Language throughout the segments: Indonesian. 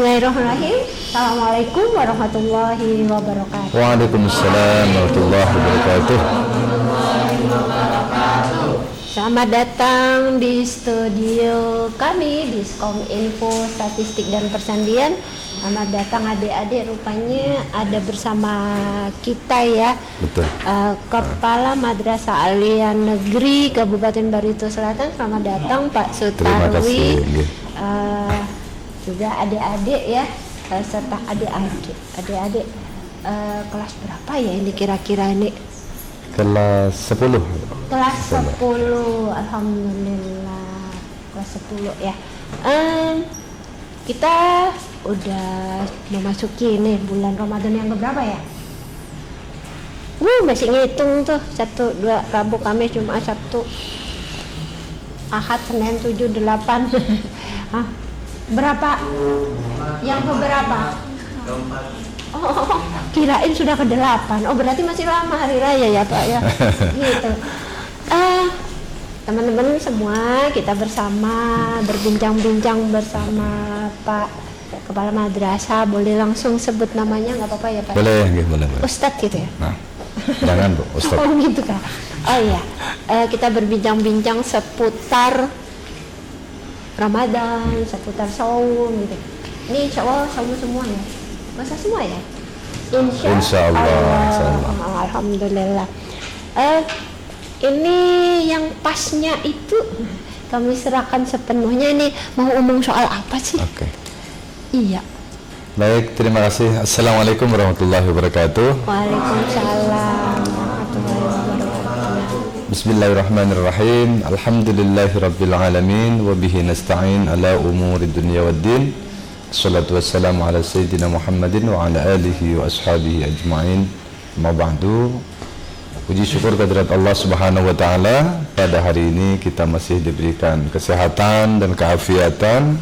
Bismillahirrahmanirrahim. Assalamualaikum warahmatullahi wabarakatuh. Waalaikumsalam warahmatullahi wabarakatuh. Selamat datang di studio kami Diskom Info Statistik dan Persandian. Selamat datang adik-adik, rupanya ada bersama kita ya. Betul. Kepala Madrasah Aliyah Negeri Kabupaten Barito Selatan. Selamat datang Pak Sutarwi. Juga adik-adik ya, serta adik-adik kelas berapa ya ini kira-kira ini? Kelas 10. Kelas 10, alhamdulillah kelas 10 ya. Kita udah memasuki nih bulan Ramadan yang keberapa ya? Masih ngitung tuh 1, 2, Rabu, Kamis, Jumat, Sabtu, Ahad, Senin, 7, 8. Berapa? Yang keberapa? Oh, kirain sudah ke-8. Oh, berarti masih lama hari raya ya, Pak ya. Gitu. Teman-teman semua, kita bersama berbincang-bincang bersama Pak Kepala Madrasah. Boleh langsung sebut namanya nggak apa-apa ya, Pak? Boleh. Ustadz gitu ya? Nah, jangan Bu, Ustadz. Oh gitu kan. Oh iya, kita berbincang-bincang seputar Ramadan, seputar saum gitu. Ini insya Allah saum semua ya? Masa semua ya? Insya Allah. Alhamdulillah. Ini yang pasnya itu kami serahkan sepenuhnya. Ini mau ngomong soal apa sih? Oke. Iya. Baik, terima kasih. Assalamualaikum warahmatullahi wabarakatuh. Waalaikumsalam warahmatullahi wabarakatuh. Bismillahirrahmanirrahim. Alhamdulillahirabbil alamin wa bihi nasta'in ala umuri dunya waddin. Assalatu wassalamu ala sayyidina Muhammadin wa ala alihi wa ashabihi ajma'in. Ma ba'du. Puji syukur kehadirat Allah Subhanahu wa taala, pada hari ini kita masih diberikan kesehatan dan keafiatan.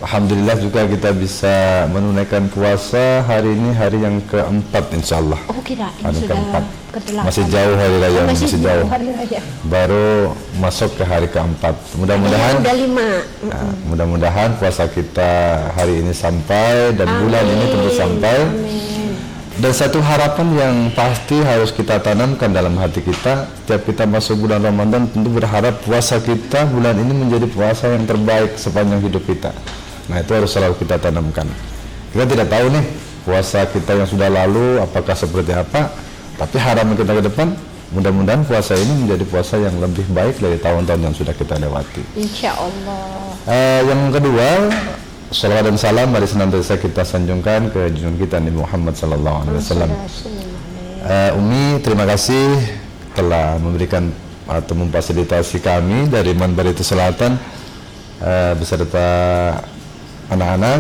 Alhamdulillah juga kita bisa menunaikan puasa hari ini, hari yang keempat insyaallah. Oh, kirain hari sudah keempat. ke-8. Masih jauh hari raya, masih jauh. Hari raya. Baru masuk ke hari keempat. Mudah-mudahan udah 5. Mudah-mudahan puasa kita hari ini sampai dan bulan ini tentu sampai. Amin. Dan satu harapan yang pasti harus kita tanamkan dalam hati kita, setiap kita masuk bulan Ramadan tentu berharap puasa kita bulan ini menjadi puasa yang terbaik sepanjang hidup kita. Nah, itu harus selalu kita tanamkan. Kita tidak tahu nih puasa kita yang sudah lalu apakah seperti apa, tapi harapan kita ke depan mudah-mudahan puasa ini menjadi puasa yang lebih baik dari tahun-tahun yang sudah kita lewati. Insya Allah. Yang kedua, salawat dan salam mari senantiasa kita sanjungkan ke junjungan kita Nabi Muhammad sallallahu alaihi wasallam. Umi, terima kasih telah memberikan atau memfasilitasi kami dari Barito Selatan beserta anak-anak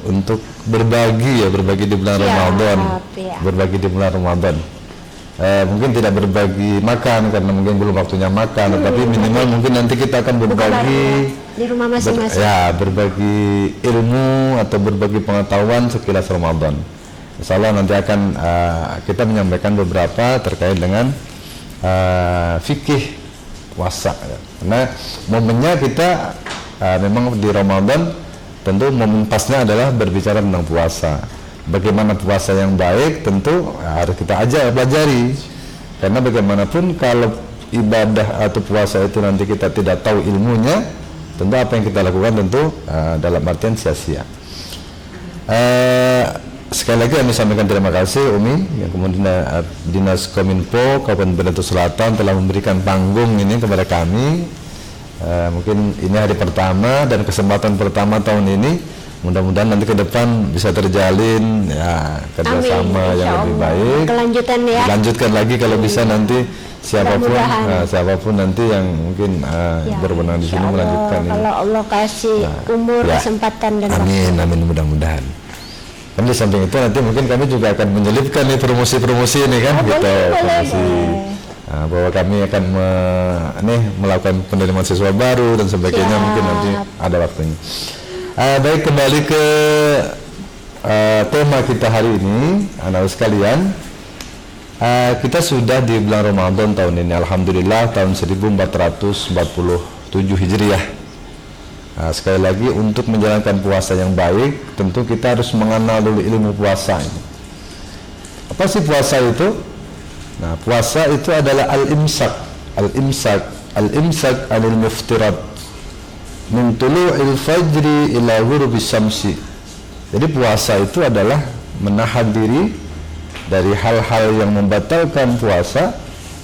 untuk berbagi di bulan Ramadan. Berbagi di bulan Ramadan. Mungkin tidak berbagi makan karena mungkin belum waktunya makan, tetapi minimal mungkin nanti kita akan berbagi di rumah masing-masing. Berbagi ilmu atau berbagi pengetahuan sekilas Ramadan. Insya Allah nanti akan kita menyampaikan beberapa terkait dengan fikih puasa. Karena momennya kita memang di Ramadan, tentu momen pasnya adalah berbicara tentang puasa. Bagaimana puasa yang baik tentu harus kita pelajari. Karena bagaimanapun kalau ibadah atau puasa itu nanti kita tidak tahu ilmunya, tentu apa yang kita lakukan tentu dalam artian sia-sia. Sekali lagi kami sampaikan terima kasih Umi, yang kemudian Dinas Kominfo Kabupaten Barito Selatan telah memberikan panggung ini kepada kami. Mungkin ini hari pertama dan kesempatan pertama tahun ini. Mudah-mudahan nanti ke depan bisa terjalin ya kerjasama yang lebih baik. Kelanjutan ya. Lanjutkan lagi kalau bisa nanti siapapun nanti yang mungkin berwenang di sini melanjutkan ini. Kalau Allah kasih umur, kesempatan dan amin mudah-mudahan. Kan di samping itu nanti mungkin kami juga akan menyelipkan nih promosi ini kan promosi. Bahwa kami akan melakukan penerimaan siswa baru dan sebagainya. Mungkin nanti ada waktunya. Baik, kembali ke tema kita hari ini, anak sekalian. Kita sudah di bulan Ramadan tahun ini, alhamdulillah tahun 1447 Hijriah. Nah, sekali lagi untuk menjalankan puasa yang baik tentu kita harus mengenal dulu ilmu puasa ini. Apa sih puasa itu? Nah, puasa itu adalah al-imsak anil muftirat min tulu'il fajri ila ghurubis syamsi. Jadi puasa itu adalah menahan diri dari hal-hal yang membatalkan puasa,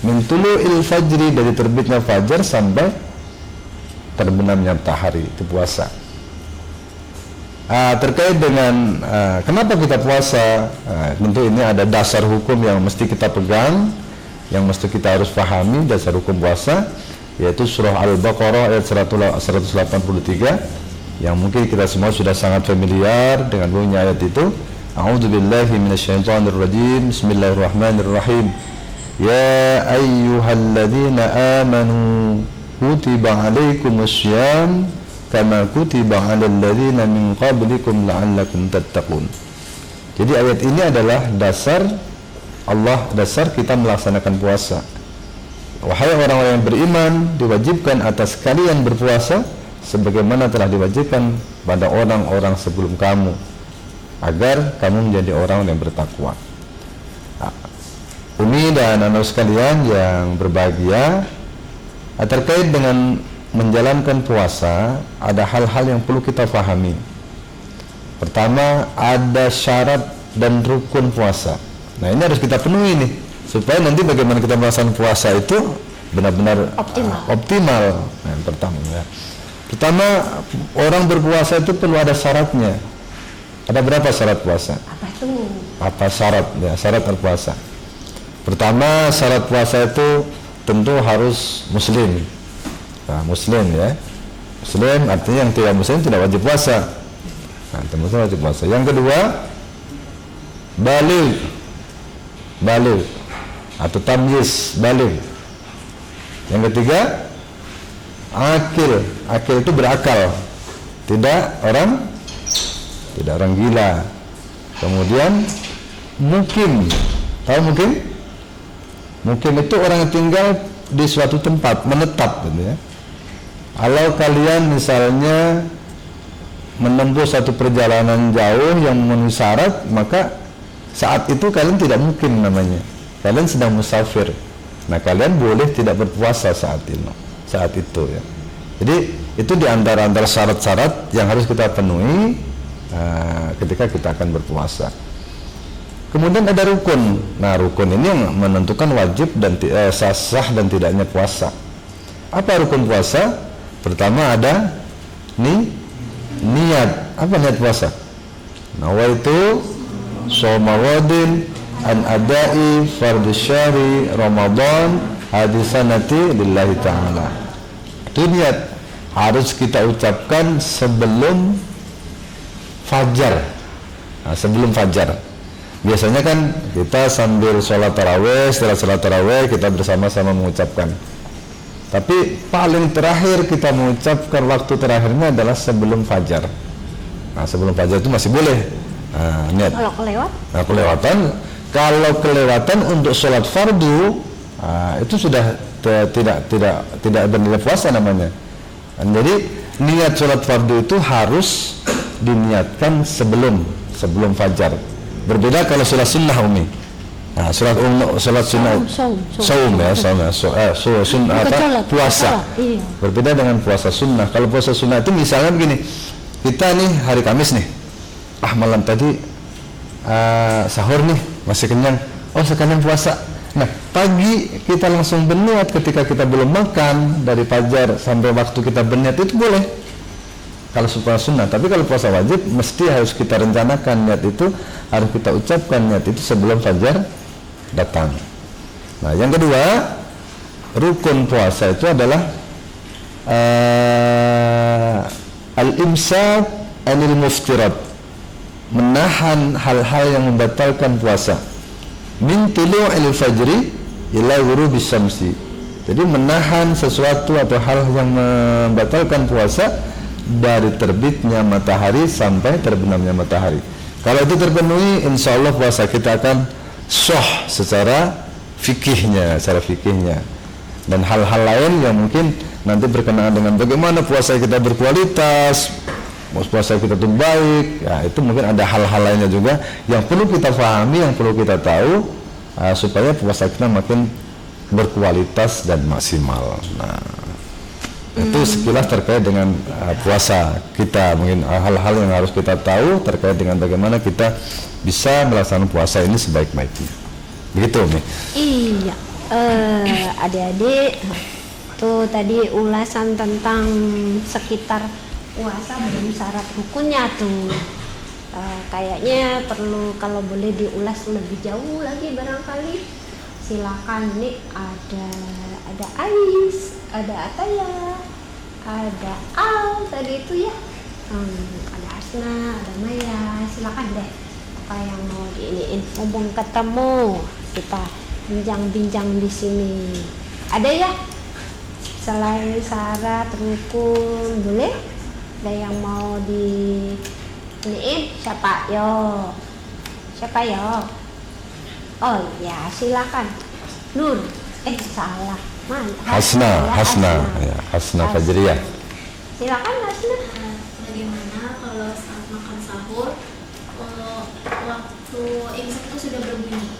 min tulu'il fajri, dari terbitnya fajar sampai terbenamnya matahari, itu puasa. Terkait dengan kenapa kita puasa, tentu ini ada dasar hukum yang mesti kita pegang, yang mesti kita harus pahami. Dasar hukum puasa yaitu surah Al-Baqarah ayat 183, yang mungkin kita semua sudah sangat familiar dengan bunyi ayat itu. A'udzubillahi minasyaitonirrajim. Bismillahirrahmanirrahim. Ya ayyuhalladzina amanu kutiba alaikumussyam kama kutiba alal ladzina min qablikum la'allakum tattaqun. Jadi ayat ini adalah dasar kita melaksanakan puasa. Wahai orang-orang yang beriman, diwajibkan atas kalian berpuasa sebagaimana telah diwajibkan pada orang-orang sebelum kamu, agar kamu menjadi orang yang bertakwa. Umi dan anak sekalian yang berbahagia, terkait dengan menjalankan puasa ada hal-hal yang perlu kita pahami. Pertama, ada syarat dan rukun puasa. Nah, ini harus kita penuhi nih, supaya nanti bagaimana kita melaksanakan puasa itu benar-benar optimal. Nah, yang pertama, orang berpuasa itu perlu ada syaratnya. Ada berapa syarat puasa? Apa syarat? Ya, syarat berpuasa. Pertama, syarat puasa itu tentu harus muslim. Nah, muslim ya. Muslim artinya yang tidak muslim tidak wajib puasa. Nah, tentu wajib puasa. Yang kedua, baligh atau tamyiz, baligh. Yang ketiga, akil itu berakal. Tidak orang gila. Kemudian mukim. Tahu mukim? Mukim itu orang yang tinggal di suatu tempat, menetap gitu ya. Kalau kalian misalnya menempuh satu perjalanan jauh yang memenuhi syarat, maka saat itu kalian tidak mukim namanya. Kalian sedang musafir. Nah, kalian boleh tidak berpuasa saat itu ya. Jadi itu di antara syarat-syarat yang harus kita penuhi ketika kita akan berpuasa. Kemudian ada rukun. Nah, rukun ini yang menentukan wajib dan sah dan tidaknya puasa. Apa rukun puasa? Pertama ada niat. Apa niat puasa? Nawaitu shauma ghadin an adai fardhu syahri Ramadan hadisanati lillahi ta'ala. Itu niat harus kita ucapkan sebelum fajar. Nah, sebelum fajar. Biasanya kan kita sambil sholat tarawih, setelah sholat tarawih kita bersama-sama mengucapkan. Tapi paling terakhir kita mengucapkan waktu terakhirnya adalah sebelum fajar. Nah, sebelum fajar itu masih boleh. Nah, niat. Kalau kelewatan untuk sholat fardu, itu sudah tidak bernilai puasa namanya. Dan jadi niat sholat fardu itu harus diniatkan sebelum fajar. Berbeda kalau sholat sunnah Umi. Nah, sholat sunnah puasa. Iya. Berbeda dengan puasa sunnah. Kalau puasa sunnah itu misalnya begini, kita nih hari Kamis nih, malam tadi sahur nih masih kenyang. Oh, sekarang puasa. Nah, pagi kita langsung berniat ketika kita belum makan dari fajar sampai waktu kita berniat, itu boleh. Kalau puasa sunnah, tapi kalau puasa wajib mesti harus kita rencanakan niat itu, harus kita ucapkan niat itu sebelum fajar datang. Nah, yang kedua, rukun puasa itu adalah al-imsak anil muftirat, menahan hal-hal yang membatalkan puasa. Min tulu'il fajri ila ghurubis syamsi. Jadi menahan sesuatu atau hal yang membatalkan puasa dari terbitnya matahari sampai terbenamnya matahari. Kalau itu terpenuhi, insya Allah puasa kita akan sah secara fikihnya. dan hal-hal lain yang mungkin nanti berkenaan dengan bagaimana puasa kita berkualitas, puasa kita itu baik, ya itu mungkin ada hal-hal lainnya juga yang perlu kita pahami, yang perlu kita tahu supaya puasa kita makin berkualitas dan maksimal. Nah, itu sekilas terkait dengan puasa kita, mungkin hal-hal yang harus kita tahu terkait dengan bagaimana kita bisa melaksanakan puasa ini sebaik-baiknya. Begitu, Mi? Iya, adik-adik, tuh tadi ulasan tentang sekitar puasa belum syarat rukunnya tuh. Kayaknya perlu kalau boleh diulas lebih jauh lagi barangkali. Silakan, nih ada Ais, ada Ataya, ada Al tadi itu ya, ada Asna, ada Maya. Silakan deh, apa yang mau diiniin, mumpung ketemu kita bincang-bincang di sini. Ada ya, selain syarat rukun, boleh? Ada yang mau diiniin? Siapa yo? Siapa yo? Oh ya, silakan. Nur, salah. Hasna Fajriyah. Silakan Hasna. Bagaimana kalau saat makan sahur waktu imsak itu sudah berbunyi?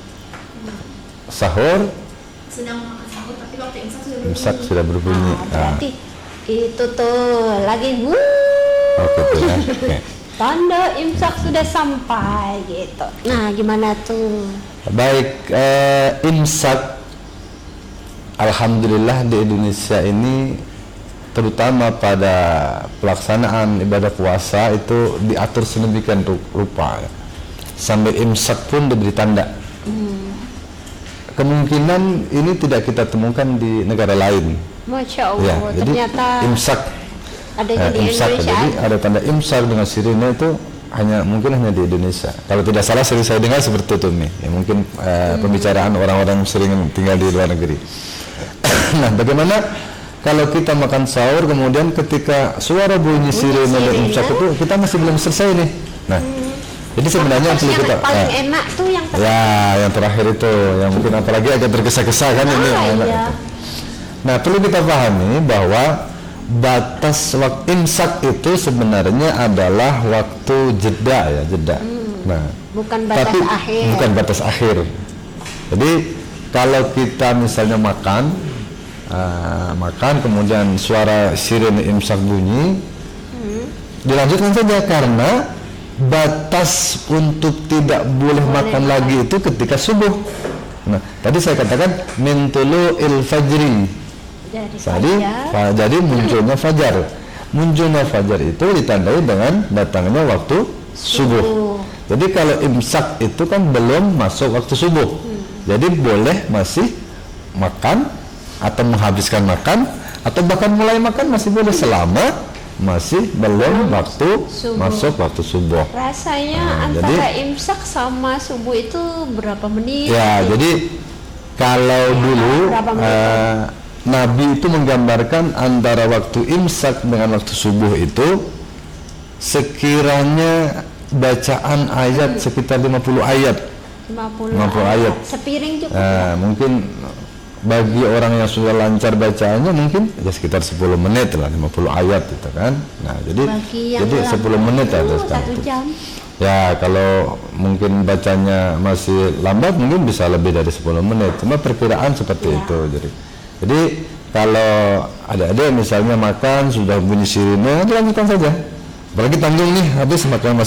Sahur? Sedang makan sahur tapi waktu imsak sudah berbunyi. Imsak sudah berbunyi. Berarti itu tuh lagi Oke tuh ya. Okay. Tanda imsak sudah sampai gitu. Nah, gimana tuh? Baik, imsak alhamdulillah di Indonesia ini terutama pada pelaksanaan ibadah puasa itu diatur sedemikian rupa ya. Sampai imsak pun diberi tanda. Kemungkinan ini tidak kita temukan di negara lain. Masya Allah, Ya, jadi ternyata imsak adanya di imsak, Indonesia. jadi ada tanda imsak dengan sirine itu mungkin hanya di Indonesia. Kalau tidak salah sering saya dengar seperti itu nih. Ya, mungkin pembicaraan orang-orang sering tinggal di luar negeri. Nah, bagaimana kalau kita makan sahur kemudian ketika suara bunyi sirine dan imsak itu kita masih belum selesai nih. Nah, jadi sebenarnya yang perlu kita paling enak tuh yang yang terakhir itu yang mungkin apalagi agak tergesa-gesa kan ini yang enak iya. itu. Nah, perlu kita pahami bahwa batas waktu imsak itu sebenarnya adalah waktu jeda ya, jeda. Nah, bukan batas akhir. Bukan batas akhir. Jadi kalau kita misalnya makan kemudian suara sirine imsak bunyi, dilanjutkan saja karena batas untuk tidak boleh makan lagi itu ketika subuh. Nah, tadi saya katakan min tulu'il fajri. Jadi munculnya fajar. Munculnya fajar itu ditandai dengan datangnya waktu subuh. Jadi kalau imsak itu kan belum masuk waktu subuh. Jadi boleh masih makan atau menghabiskan makan atau bahkan mulai makan masih boleh selama masih belum waktu masuk waktu subuh. Rasanya antara imsak sama subuh itu berapa menit? Ya, jadi kalau dulu Nabi itu menggambarkan antara waktu imsak dengan waktu subuh itu sekiranya bacaan ayat sekitar 50 ayat. 50 ayat. Sepiring cukup. Mungkin bagi orang yang sudah lancar bacaannya mungkin ya sekitar 10 menit lah, 50 ayat gitu kan. Nah, jadi 10 menit ada 1 jam. Ya, kalau mungkin bacanya masih lambat mungkin bisa lebih dari 10 menit. Cuma perkiraan seperti itu. Jadi kalau adik-adik misalnya makan sudah bunyi sirine, dilanjutkan saja. Apalagi tanggung nih, habis makan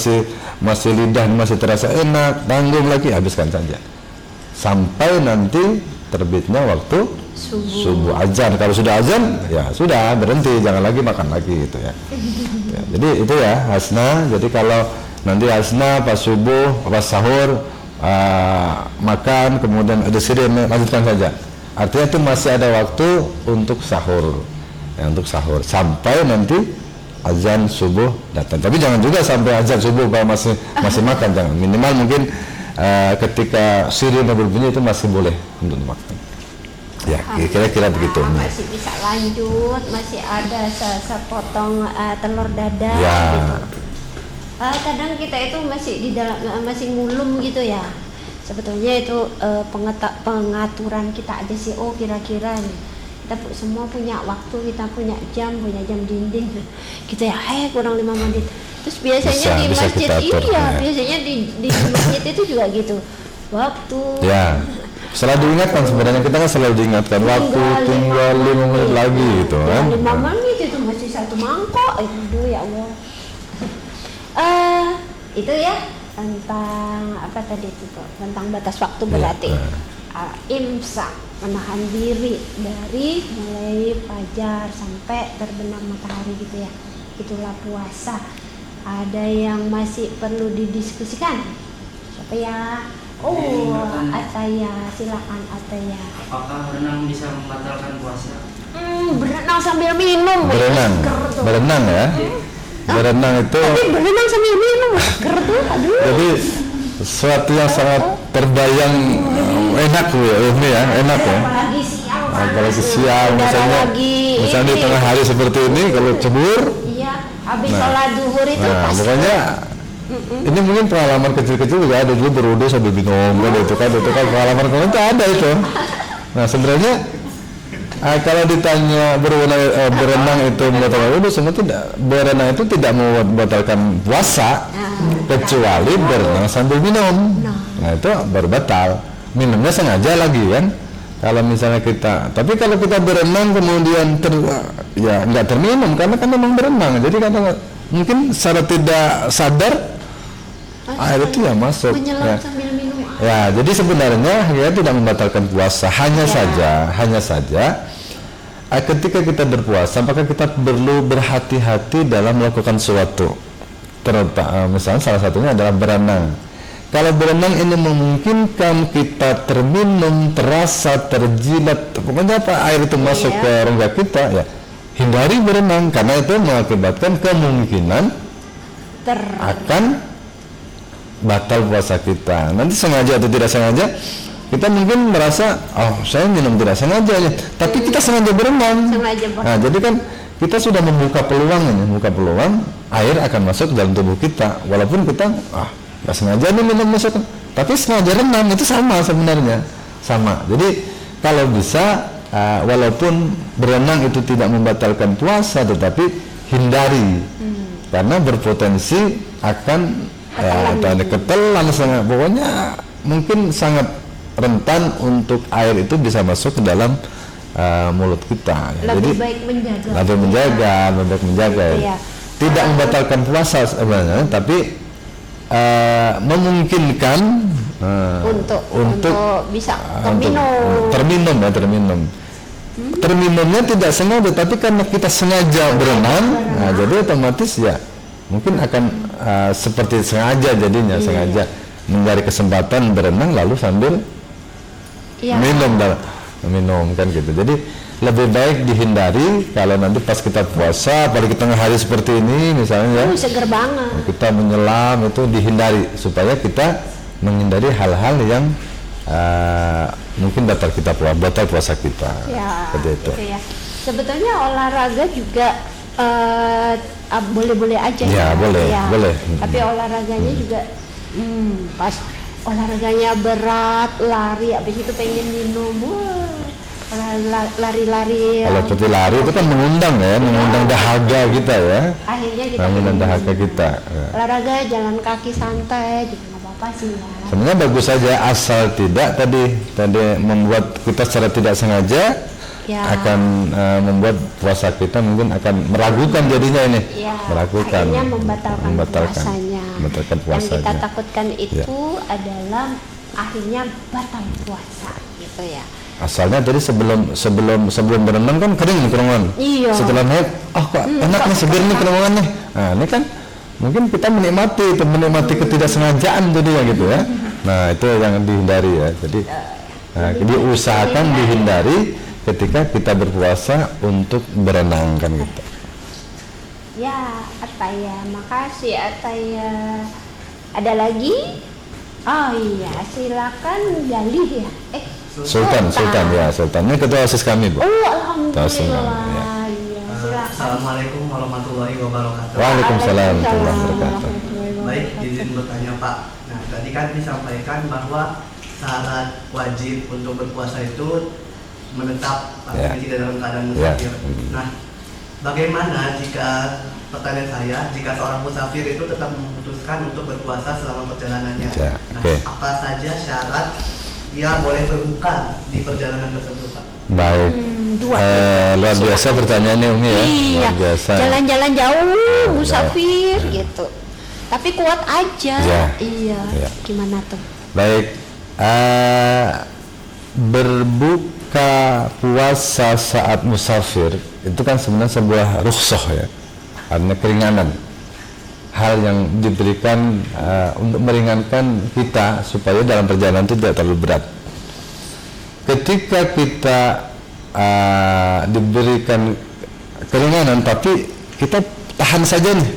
masih lidah masih terasa enak, tanggung lagi, habiskan saja. Sampai nanti terbitnya waktu subuh azan. Kalau sudah azan, ya sudah berhenti, jangan lagi makan lagi gitu ya. Jadi itu ya Hasna. Jadi kalau nanti Hasna pas subuh, pas sahur makan kemudian ada sirine, lanjutkan saja. Artinya itu masih ada waktu untuk sahur, ya, untuk sahur sampai nanti azan subuh datang. Tapi jangan juga sampai azan subuh kalau masih makan, jangan. Minimal mungkin ketika sirine berbunyi itu masih boleh untuk makan. Ya, kira-kira begitu. Masih bisa lanjut, masih ada sepotong telur dadar. Ya. Gitu. Kadang kita itu masih di dalam masih ngulum gitu ya. Sebetulnya itu pengaturan kita aja sih. Oh, kira-kira nih kita kita semua punya waktu, kita punya jam dinding gitu ya, kurang 5 menit. Terus biasanya di Bisa masjid, kita atur, iya, ya. biasanya di masjid itu juga gitu, waktu. Ya, selalu diingatkan sebenarnya, kita kan selalu diingatkan waktu tinggal 5 menit lagi gitu Ya, kan. 5 menit itu masih 1 mangkok. Aduh ya Allah. Itu ya tentang apa tadi itu tuh? Tentang batas waktu berarti. Imsak, menahan diri dari mulai fajar sampai terbenam matahari gitu ya. Itulah puasa. Ada yang masih perlu didiskusikan? Siapa ya? Oh, Ataya, silakan Ataya. Apakah berenang bisa membatalkan puasa? Berenang sambil minum. Berenang ya. Berenang itu. Tapi berenang sambil minum, seger tuh, aduh. Jadi sesuatu yang sangat terbayang enak ya, ini ya, enak ya. Apalagi siang, Apalagi siang, misalnya di tengah hari seperti ini, kalau cebur. Iya, habis sholat duhur itu Nah, pas. pokoknya ini mungkin pengalaman kecil-kecil juga ada, dulu berwudu sambil minum, kan itu kan pengalaman itu ada itu. Nah sebenarnya kalau ditanya berenang itu membatalkan wudu, semua tidak. Berenang itu tidak membatalkan puasa, kecuali berenang sambil minum. Nah itu baru batal. Minumnya sengaja lagi kan. Kalau misalnya kita, tapi kalau kita berenang kemudian ya nggak terminum karena kan memang berenang. Jadi kadang mungkin secara tidak sadar air itu ya masuk. Menyelam sambil minum air. Ya, jadi sebenarnya ya tidak membatalkan puasa, hanya saja ketika kita berpuasa maka kita perlu berhati-hati dalam melakukan sesuatu. Terutama misalnya salah satunya adalah berenang. Kalau berenang ini memungkinkan kita terminum, terasa, terjilat, pokoknya apa air itu masuk ke rongga kita, ya hindari berenang karena itu mengakibatkan kemungkinan akan batal puasa kita. Nanti sengaja atau tidak sengaja kita mungkin merasa, oh saya minum tidak sengaja ya, tapi kita sengaja berenang. Nah jadi kan kita sudah membuka peluang air akan masuk dalam tubuh kita, walaupun kita nggak sengaja nih minum masuk, tapi sengaja renang itu sama sebenarnya, sama. Jadi kalau bisa walaupun berenang itu tidak membatalkan puasa, tetapi hindari karena berpotensi akan ketelan sangat, pokoknya mungkin sangat rentan untuk air itu bisa masuk ke dalam mulut kita. Lebih Jadi baik menjaga. lebih menjaga ya. Tidak membatalkan puasa sebenarnya, tapi memungkinkan untuk bisa terminum. Terminumnya tidak sengaja, tapi karena kita sengaja berenang, nah jadi otomatis ya mungkin akan seperti sengaja jadinya, sengaja mencari kesempatan berenang lalu sambil minum kan gitu. Jadi lebih baik dihindari kalau nanti pas kita puasa, apalagi tengah hari seperti ini misalnya seger banget. Kita menyelam itu dihindari supaya kita menghindari hal-hal yang mungkin batal puasa kita. Seperti itu. Ya. Sebetulnya olahraga juga boleh-boleh aja ya. Boleh. Tapi olahraganya juga pas olahraganya berat, lari, habis itu pengen minum, lari-lari. Kalau seperti lari itu kan mengundang dahaga kita ya. Akhirnya kita mengundang dahaga kita. Olahraga jalan kaki santai, juga nggak apa-apa sih ya. Sebenarnya bagus saja asal tidak tadi membuat kita secara tidak sengaja akan membuat puasa kita mungkin akan meragukan jadinya ini. Meragukan. Akhirnya membatalkan puasanya. Yang kita takutkan itu adalah akhirnya batal puasa gitu ya. Asalnya tadi sebelum berenang kan kering nih kerongkongan. Setelah naik, kok enak nih, seger nih kerongkongan nih. Nah ini kan mungkin kita menikmati ketidaksengajaan tadi ya gitu ya. Nah itu yang dihindari ya. Jadi diusahakan dihindari ketika kita berpuasa untuk berenang kan gitu. Ya, Ataya, makasih Ataya. Ada lagi? Oh iya, silakan Galih ya. Sultan ya, Sultan. Ini ketua OSIS kami, Bu. Oh, alhamdulillah. Iya, silakan. Assalamualaikum warahmatullahi wabarakatuh. Waalaikumsalam warahmatullahi wabarakatuh. Baik, izin bertanya Pak. Nah, tadi kan disampaikan bahwa syarat wajib untuk berpuasa itu menetap Ya. artinya tidak dalam keadaan Ya. musafir. Nah, bagaimana jika pertanyaan saya, jika seorang musafir itu tetap memutuskan untuk berpuasa selama perjalanannya? Ya, Nah, oke. apa saja syarat dia boleh berbuka di perjalanan tersebut, Pak? Baik. Dua. Luar biasa pertanyaannya Umi ya. Iya, Luar biasa. jalan-jalan jauh, musafir gitu. Tapi kuat aja. Ya. Iya. Ya. Gimana tuh? Baik. Berbuka puasa saat musafir itu kan sebenarnya sebuah rukhsah ya. Artinya keringanan. Hal yang diberikan untuk meringankan kita supaya dalam perjalanan itu tidak terlalu berat. Ketika kita diberikan keringanan tapi kita tahan saja nih,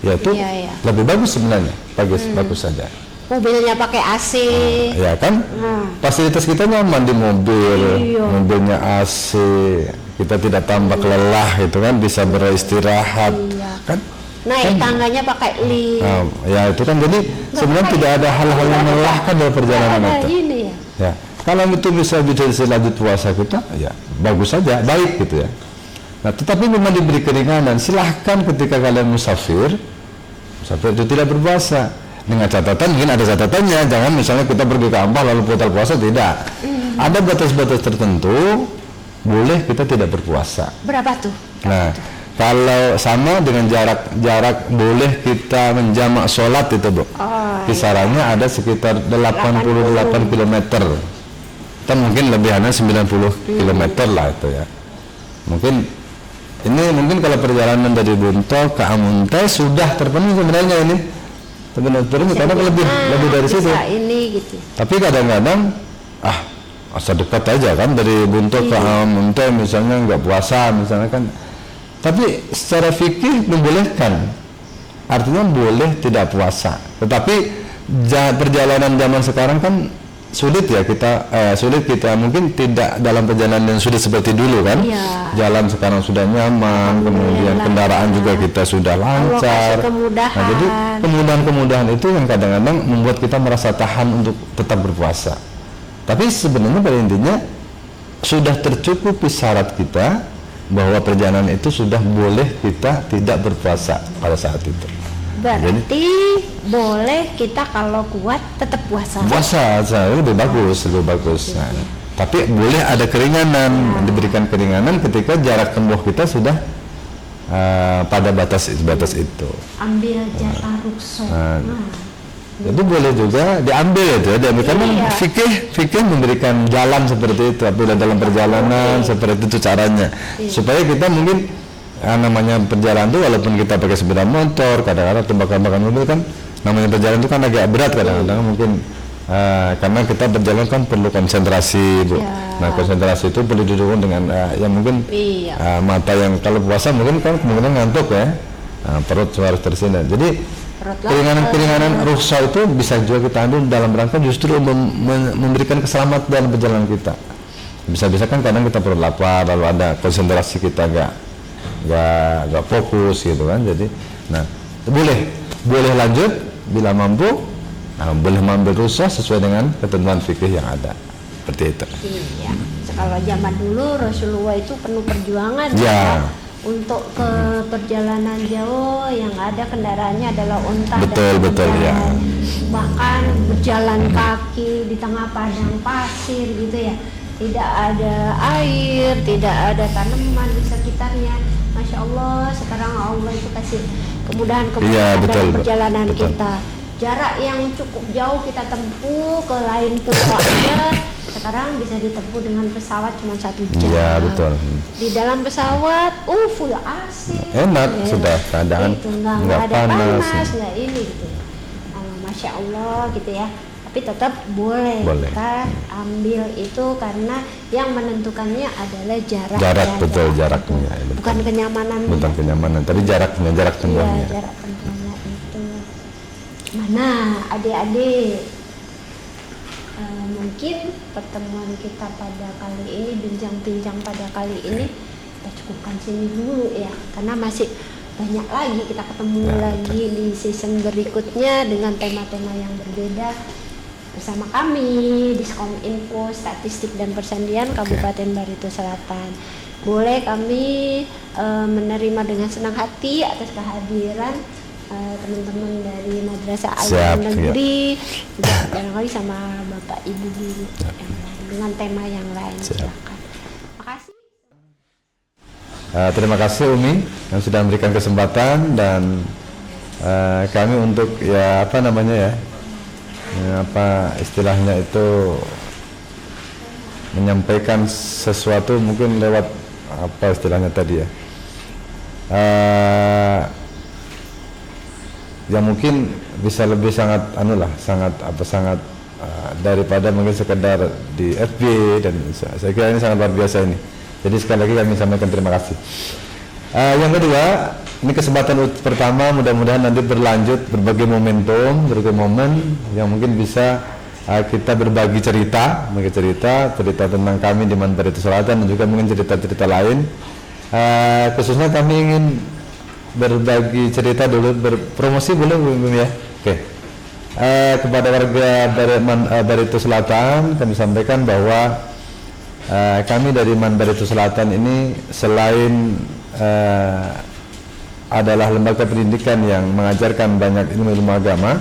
yaitu Iya, iya. lebih bagus sebenarnya, bagus saja. Mobilnya pakai AC. Ya kan, fasilitas kita nyaman di mobil, Iya. mobilnya AC, kita tidak tampak lelah, gitu kan, bisa beristirahat, Iya. kan? Naik tangganya pakai lift. Ya itu kan, jadi sebenarnya tidak ada hal-hal yang melelahkan dalam perjalanan Ada itu. ini ya. Ya, kalau itu bisa lanjut puasa kita, ya bagus saja, baik gitu ya. Nah, tetapi memang diberi keringanan. Silahkan ketika kalian musafir itu tidak berpuasa. Dengan catatan, mungkin ada catatannya, jangan misalnya kita pergi ke Ampah lalu putar puasa, tidak. Ada batas-batas tertentu, boleh kita tidak berpuasa. Berapa tuh? Nah, kalau sama dengan jarak boleh kita menjamak sholat itu, Bu. Kisarannya ada sekitar 88 km. Atau mungkin lebihannya 90 km lah itu ya. Mungkin kalau perjalanan dari Bunto ke Amuntai sudah terpenuhi sebenarnya ini. Terpenuhi karena lebih dari situ. Bisa ini gitu. Tapi kadang-kadang asal dekat aja kan dari Bunto ke Amuntai misalnya nggak puasa misalnya kan. Tapi secara fikih membolehkan. Artinya boleh tidak puasa. Tetapi perjalanan zaman sekarang kan sulit kita mungkin tidak dalam perjalanan yang sulit seperti dulu kan. Iya. Jalan sekarang sudah nyaman, kemudian kendaraan juga kita sudah lancar. kasih kemudahan. Nah, jadi kemudahan-kemudahan itu yang kadang-kadang membuat kita merasa tahan untuk tetap berpuasa. Tapi sebenarnya pada intinya sudah tercukupi syarat kita bahwa perjalanan itu sudah boleh kita tidak berpuasa pada saat itu. Berarti boleh kita kalau kuat tetap puasa. Puasa lebih bagus. Nah, tapi boleh ada keringanan, diberikan keringanan ketika jarak tempuh kita sudah pada batas itu. Ambil jatah rukhsah. Jadi boleh juga diambil itu ya, karena fikih memberikan jalan seperti itu, apabila dalam perjalanan seperti itu caranya, supaya kita mungkin namanya perjalanan itu walaupun kita pakai sepeda motor, kadang-kadang tembakan mobil kan, namanya perjalanan itu kan agak berat kadang-kadang mungkin karena kita berjalan kan perlu konsentrasi, Bu. Nah, konsentrasi itu perlu didukung dengan yang mungkin mata yang kalau puasa mungkin kan kemungkinan ngantuk ya, perut harus tersindak. Jadi keringanan rukhsah itu bisa juga kita ambil dalam rangka justru memberikan keselamatan dalam perjalanan kita. Bisa-bisa kan kadang kita perut lapar, lalu ada konsentrasi kita nggak fokus gitu kan. Jadi, nah boleh lanjut bila mampu. Nah, boleh mengambil rukhsah sesuai dengan ketentuan fikih yang ada. Seperti itu. Iya. Kalau zaman dulu Rasulullah itu penuh perjuangan ya. Untuk ke perjalanan jauh yang ada kendaraannya adalah unta. Betul ya. Bahkan berjalan kaki di tengah padang pasir gitu ya. Tidak ada air, tidak ada tanaman di sekitarnya. Masya Allah, sekarang Allah itu kasih kemudahan-kemudahan dalam perjalanan kita. Jarak yang cukup jauh kita tempuh ke lain pulau aja, sekarang bisa ditempuh dengan pesawat cuma 1 jam. Iya betul. Di dalam pesawat, full AC. Enak sudah keadaan nggak ada panas, nggak ini gitu. Masya Allah gitu ya. Tapi tetap boleh kita ambil itu karena yang menentukannya adalah jarak. Betul jaraknya. Bukan kenyamanan. Bukan kenyamanan, tapi jarak tempuhnya. Iya, jarak tempuhnya itu. Mana adik-adik? Mungkin pertemuan kita pada kali ini, bincang-bincang pada kali ini kita cukupkan sini dulu ya, karena masih banyak lagi kita ketemu lagi di season berikutnya dengan tema-tema yang berbeda. bersama kami Diskominfo Statistik dan Persandian Kabupaten Barito Selatan. Boleh kami menerima dengan senang hati atas kehadiran teman-teman dari Madrasah Al Negeri, juga barangkali sama Bapak Ibu guru yang lain dengan tema yang lain. Silakan. Makasih. Terima kasih Umi yang sudah memberikan kesempatan dan kami untuk apa istilahnya itu menyampaikan sesuatu mungkin lewat apa istilahnya tadi ya, yang mungkin bisa lebih sangat daripada mungkin sekedar di FB, dan saya kira ini sangat luar biasa ini. Jadi sekali lagi kami sampaikan terima kasih. Yang kedua, ini kesempatan pertama, mudah-mudahan nanti berlanjut berbagai momentum, berbagai momen yang mungkin bisa kita berbagi cerita tentang kami di Man Barito Selatan dan juga mungkin cerita-cerita lain. Khususnya kami ingin berbagi cerita dulu, berpromosi boleh Bu ya? Oke. Kepada warga Barito Selatan kami sampaikan bahwa kami dari Man Barito Selatan ini selain adalah lembaga pendidikan yang mengajarkan banyak ilmu agama,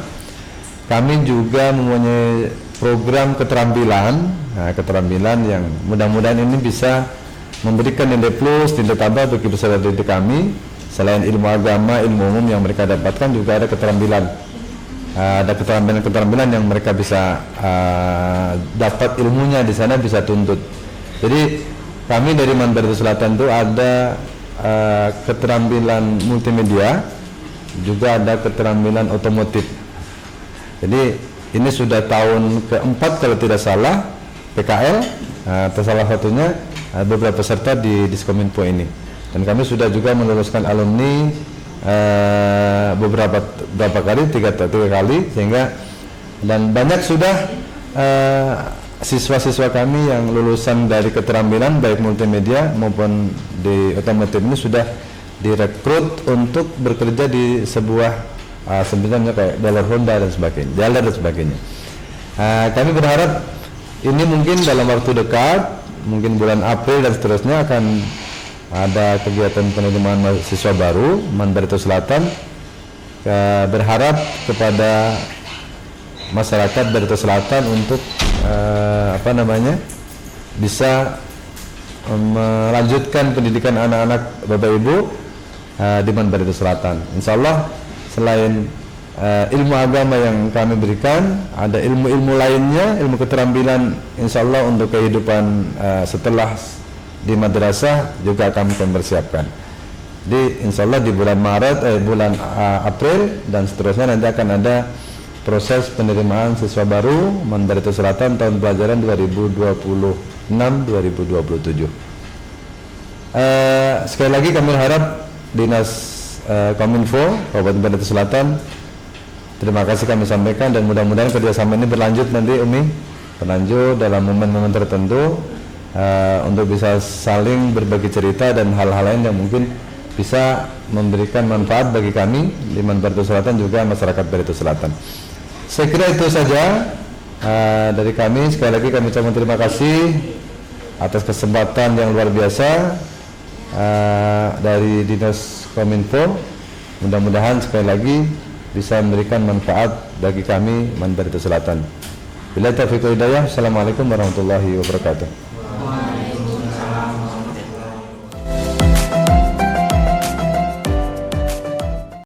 kami juga mempunyai program keterampilan, keterampilan yang mudah-mudahan ini bisa memberikan nilai plus, nilai tambah bagi peserta didik kami. Selain ilmu agama, ilmu umum yang mereka dapatkan, juga ada keterampilan, keterampilan yang mereka bisa dapat ilmunya di sana, bisa tuntut. Jadi kami dari Man Barito Selatan itu ada keterampilan multimedia, juga ada keterampilan otomotif. Jadi ini sudah tahun keempat kalau tidak salah PKL, atau salah satunya beberapa peserta di Diskominfo ini. Dan kami sudah juga meluluskan alumni beberapa kali, tiga kali, sehingga dan banyak sudah siswa-siswa kami yang lulusan dari keterampilan baik multimedia maupun di otomotif ini sudah direkrut untuk bekerja di sebuah sebenarnya kayak dealer Honda dan sebagainya. Kami berharap ini mungkin dalam waktu dekat, mungkin bulan April dan seterusnya akan ada kegiatan penerimaan mahasiswa baru Man Barito Selatan. Berharap kepada masyarakat Barito Selatan untuk bisa melanjutkan pendidikan anak-anak Bapak Ibu di Man Barito Selatan. Insya Allah selain ilmu agama yang kami berikan, ada ilmu-ilmu lainnya, ilmu keterampilan insya Allah untuk kehidupan setelah di madrasah juga kami akan persiapkan. Di insya Allah di bulan April dan seterusnya nanti akan ada proses penerimaan siswa baru Man Barito Selatan tahun pelajaran 2026-2027. Sekali lagi kami harap Dinas Kominfo Kabupaten Barito Selatan, terima kasih kami sampaikan, dan mudah-mudahan kerjasama ini berlanjut nanti Umi, berlanjut dalam momen-momen tertentu untuk bisa saling berbagi cerita dan hal-hal lain yang mungkin bisa memberikan manfaat bagi kami di Man Barito Selatan juga masyarakat Barito Selatan. Saya kira itu saja dari kami. Sekali lagi kami ucapkan terima kasih atas kesempatan yang luar biasa dari Dinas Kominfo. Mudah-mudahan sekali lagi bisa memberikan manfaat bagi kami Man Barito Selatan. Bila taufiq wal hidayah. Assalamualaikum warahmatullahi wabarakatuh.